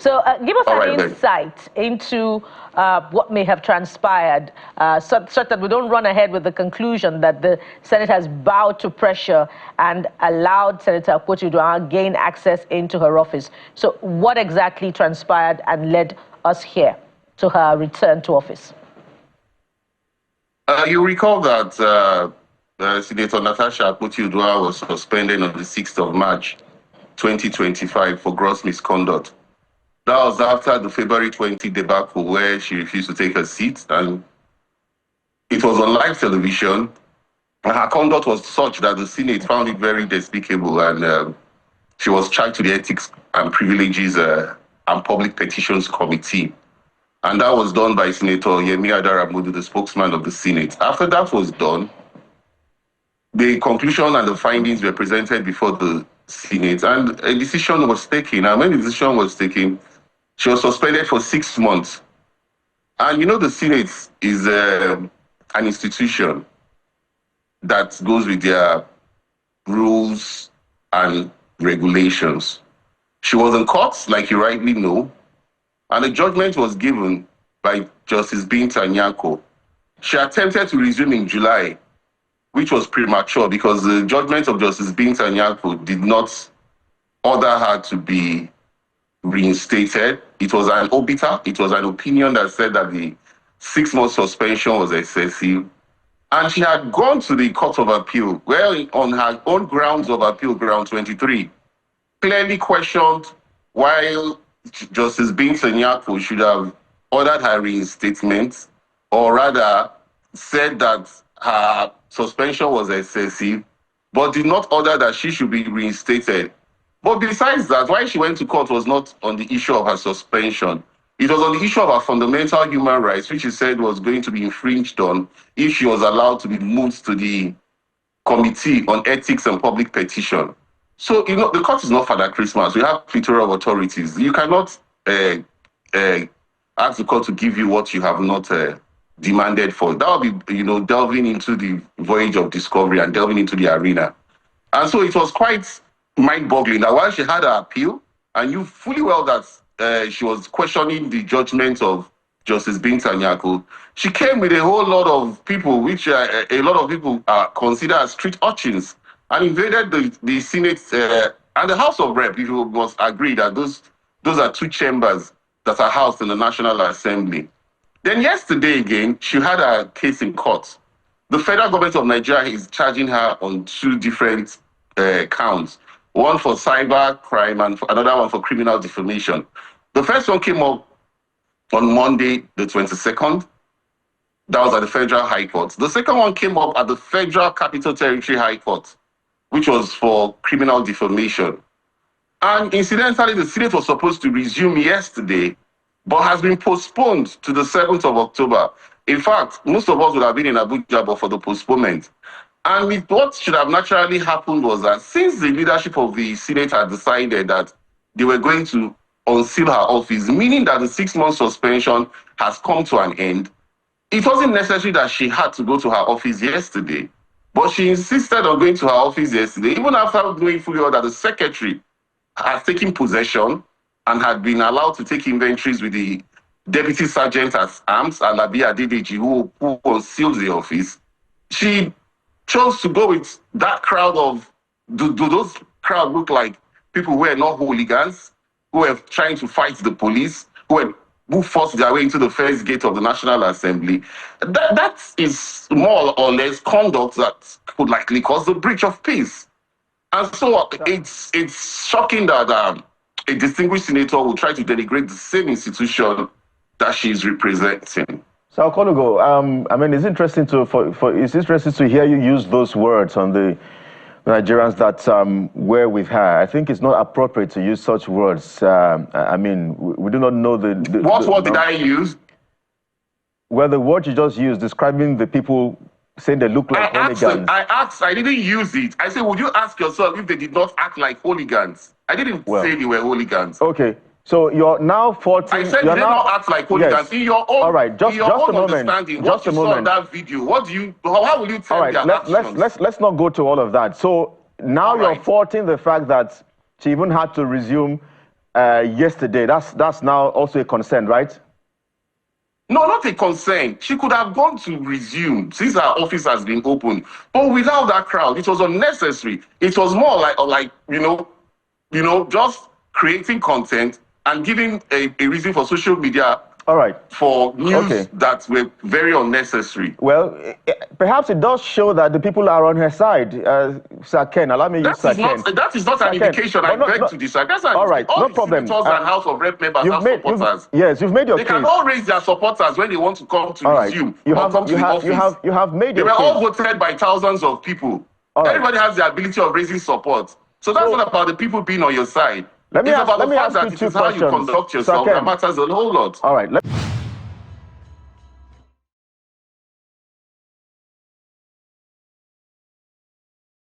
So give us an insight into what may have transpired, such that we don't run ahead with the conclusion that the Senate has bowed to pressure and allowed Senator Akpabio to gain access into her office. So what exactly transpired and led us here to her return to office? You recall that Senator Natasha Akpabio was suspended on the 6th of March, 2025 for gross misconduct. That was after the February 20 debacle where she refused to take her seat, and it was on live television. And her conduct was such that the Senate found it very despicable, and she was charged to the Ethics and Privileges and Public Petitions Committee. And that was done by Senator Yemi Adaramudu, the spokesman of the Senate. After that was done, the conclusion and the findings were presented before the Senate, and a decision was taken. And when the decision was taken, she was suspended for 6 months. And you know, the Senate is an institution that goes with their rules and regulations. She was in court, like you rightly know, and a judgment was given by Justice Binta Nyako. She attempted to resume in July, which was premature because the judgment of Justice Binta Nyako did not order her to be reinstated. It was an obiter, it was an opinion that said that the 6-month suspension was excessive. And she had gone to the Court of Appeal, where on her own grounds of appeal, ground 23, clearly questioned why Justice Binta Nyako should have ordered her reinstatement, or rather said that her suspension was excessive, but did not order that she should be reinstated. But besides that, why she went to court was not on the issue of her suspension. It was on the issue of her fundamental human rights, which she said was going to be infringed on if she was allowed to be moved to the Committee on Ethics and Public Petition. So, you know, the court is not Father Christmas. We have plethora authorities. You cannot ask the court to give you what you have not demanded for. That would be, you know, delving into the voyage of discovery and delving into the arena. And so it was quite mind-boggling that while she had her appeal, and knew fully well that she was questioning the judgment of Justice Binta Nyako, she came with a whole lot of people, which a lot of people consider as street urchins, and invaded the Senate and the House of Rep. People must agree that those are two chambers that are housed in the National Assembly. Then yesterday again, she had a case in court. The federal government of Nigeria is charging her on 2 different counts. One for cyber crime and another one for criminal defamation. The first one came up on Monday, the 22nd. That was at the Federal High Court. The second one came up at the Federal Capital Territory High Court, which was for criminal defamation. And incidentally, the Senate was supposed to resume yesterday, but has been postponed to the 7th of October. In fact, most of us would have been in Abuja but for the postponement. And what should have naturally happened was that since the leadership of the Senate had decided that they were going to unseal her office, meaning that the 6-month suspension has come to an end, it wasn't necessary that she had to go to her office yesterday. But she insisted on going to her office yesterday, even after knowing fully well that the secretary had taken possession and had been allowed to take inventories with the deputy sergeant at arms, Alabi Aide, who unsealed the office. She chose to go with that crowd of, do those crowd look like people who were not hooligans, who were trying to fight the police, who forced their way into the first gate of the National Assembly? That is more or less conduct that could likely cause the breach of peace. And so it's shocking that a distinguished senator will try to denigrate the same institution that she's representing. So, Okolugo, I mean, it's interesting to hear you use those words on the Nigerians that were with her. I think it's not appropriate to use such words. I mean, we do not know What word did I use? Well, the word you just used, describing the people saying they look like hooligans. I didn't use it. I said, would you ask yourself if they did not act like hooligans? I didn't say they were hooligans. Okay. So you're now faulting. I said they did not act like hooligans. Yes. In your own, all right, just a moment. Just a moment. Saw that video. How will you tell all right, let's not go to all of that. So now you're faulting the fact that she even had to resume yesterday. That's now also a concern, right? No, not a concern. She could have gone to resume since her office has been open. But without that crowd, it was unnecessary. It was more like just creating content and giving a reason for social media. All right. For news that were very unnecessary. Well, perhaps it does show that the people are on her side. Sir Ken, allow me to use Sir Ken. That is not an indication. I beg to disagree. All right, no problem. All and House of Rep members have supporters. You've made your case. They can all raise their supporters when they want to come to resume or come to the office. You have made your case. They were all voted by thousands of people. Everybody has the ability of raising support. So that's not about the people being on your side. Let me ask you two questions. How you conduct yourself that matters a whole lot. All right.